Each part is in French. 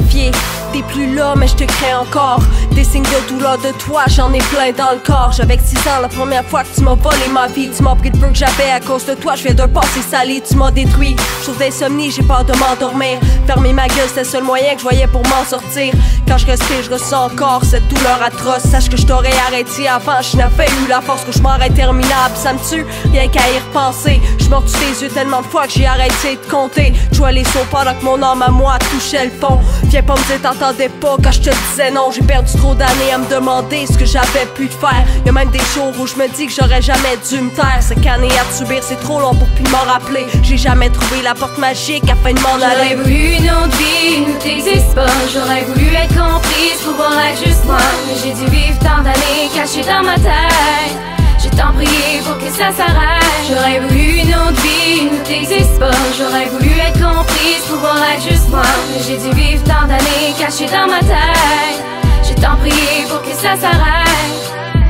défier. T'es plus là, mais je te crains encore. Des signes de douleur de toi, j'en ai plein dans le corps. J'avais 6 ans la première fois que tu m'as volé ma vie. Tu m'as pris le peu que j'avais à cause de toi, je viens d'un passé sali. Tu m'as détruit, je souffre d'insomnie, j'ai peur de m'endormir. Fermer ma gueule, c'était le seul moyen que je voyais pour m'en sortir. Quand je respire, je ressens encore cette douleur atroce. Sache que je t'aurais arrêté avant, je n'avais eu la force. Cauchemar interminable, ça me tue, rien qu'à y repenser. Je mords sous tes yeux tellement de fois que j'ai arrêté de compter. Je vois les sauts pendant que mon âme à moi touchait le fond. Viens pas me dire t'entendais pas quand je te disais non. J'ai perdu trop d'années à me demander ce que j'avais pu te faire. Y'a même des jours où je me dis que j'aurais jamais dû me taire. Cette année à te subir, c'est trop long pour plus m'en rappeler. J'ai jamais trouvé la porte magique afin de m'en aller. J'aurais voulu une autre vie où t'existes pas. J'aurais voulu être comprise, pouvoir être juste moi. Mais j'ai dû vivre tant d'années cachées dans ma tête. J'ai tant prié pour que ça s'arrête. J'aurais voulu une autre vie où t'existes pas. J'aurais voulu être comprise, pouvoir être juste moi. Mais j'ai dû vivre tant d'années cachées dans ma tête. J'ai tant prié pour que ça s'arrête.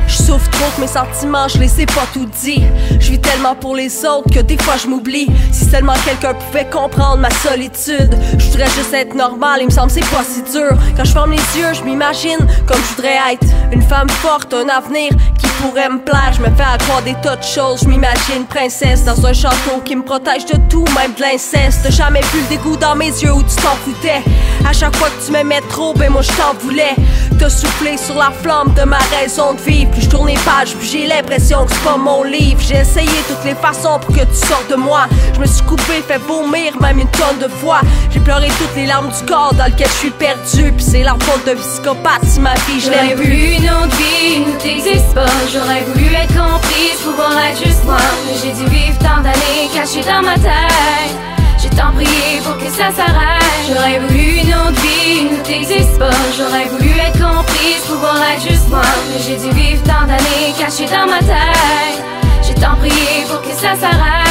Je souffre trop que mes sentiments, je les ai pas tout dit. Je vis tellement pour les autres que des fois je m'oublie. Si seulement quelqu'un pouvait comprendre ma solitude. Je voudrais juste être normale, il me semble c'est pas si dur. Quand je ferme les yeux, je m'imagine comme je voudrais être. Une femme forte, un avenir qui pourrait me plaire. Je me fais à croire des tas de choses, je m'imagine princesse dans un château qui me protège de tout, même de l'inceste. T'as jamais vu le dégoût dans mes yeux où tu t'en foutais. À chaque fois que tu m'aimais trop, ben moi je t'en voulais. T'as soufflé sur la flamme de ma raison de vivre. Plus je tourne les pages, plus j'ai l'impression que c'est pas mon livre. J'ai essayé toutes les façons pour que tu sortes de moi. Je me suis coupé, fait vomir même une tonne de fois. J'ai pleuré toutes les larmes du corps dans lequel je suis perdu. Puis c'est la faute d'un psychopathe si ma vie je l'aime plus. J'aurais voulu une autre vie où t'existes pas. J'aurais voulu être comprise, pouvoir être juste moi. Mais j'ai dû vivre tant d'années cachées dans ma tête. J'ai tant prié pour que ça s'arrête. J'aurais voulu une autre vie où t'existes pas. J'aurais voulu être comprise, pouvoir être juste moi. Mais j'ai dû vivre tant d'années cachées dans ma tête. J'ai tant prié pour que ça s'arrête.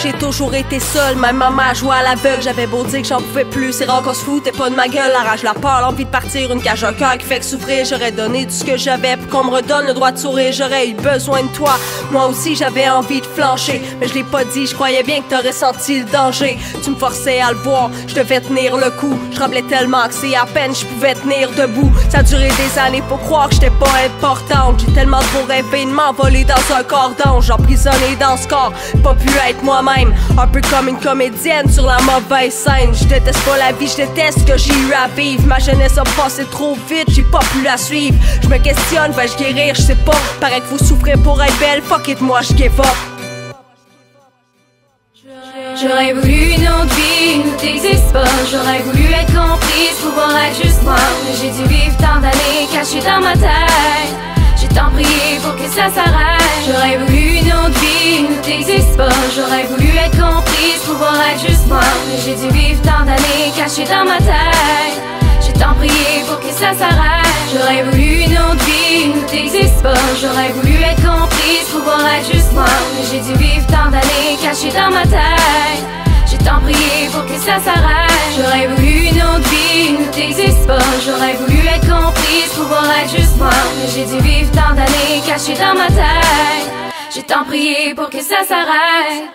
J'ai toujours été seule, même ma mère jouait à l'aveugle. J'avais beau dire que j'en pouvais plus, c'est rare qu'on se foutait pas de ma gueule. La rage, la peur, l'envie de partir, une cage, un cœur qui fait que souffrir. J'aurais donné tout ce que j'avais pour qu'on me redonne le droit de sourire. J'aurais eu besoin de toi, moi aussi j'avais envie de flancher. Mais je l'ai pas dit, je croyais bien que t'aurais senti le danger. Tu me forçais à le voir, je devais tenir le coup. Je tremblais tellement que c'est à peine je pouvais tenir debout. Ça a duré des années pour croire que j'étais pas importante. J'ai tellement trop rêvé de m'envoler dans un corps d'ange, emprisonné dans ce corps, pas pu être moi-même. Un peu comme une comédienne sur la mauvaise scène. Je déteste pas la vie, je déteste ce que j'ai eu à vivre. Ma jeunesse a passé trop vite, j'ai pas pu la suivre. Je me questionne, vais-je guérir, je sais pas. Paraît qu'il faut souffrir pour être belle, fuck it, moi je give up. J'aurais voulu une autre vie où t'existes pas. J'aurais voulu être comprise, pouvoir être juste moi. Mais j'ai dû vivre tant d'années cachées dans ma tête. J'ai tant prié pour que ça s'arrête. J'aurais voulu une autre vie où t'existes pas. J'aurais voulu être comprise, pouvoir être juste moi. Mais j'ai dû vivre tant d'années cachées dans ma tête. J'ai tant prié pour que ça s'arrête. J'aurais voulu une autre vie où t'existes pas. J'aurais voulu être comprise, pouvoir être juste moi. Mais j'ai dû vivre tant d'années cachées dans ma tête. J'ai tant prié pour que ça s'arrête. J'aurais voulu une autre vie où t'existes pas. J'aurais voulu être comprise, pouvoir être juste moi. Mais j'ai dû vivre tant d'années cachées dans ma tête. J'ai tant prié pour que ça s'arrête.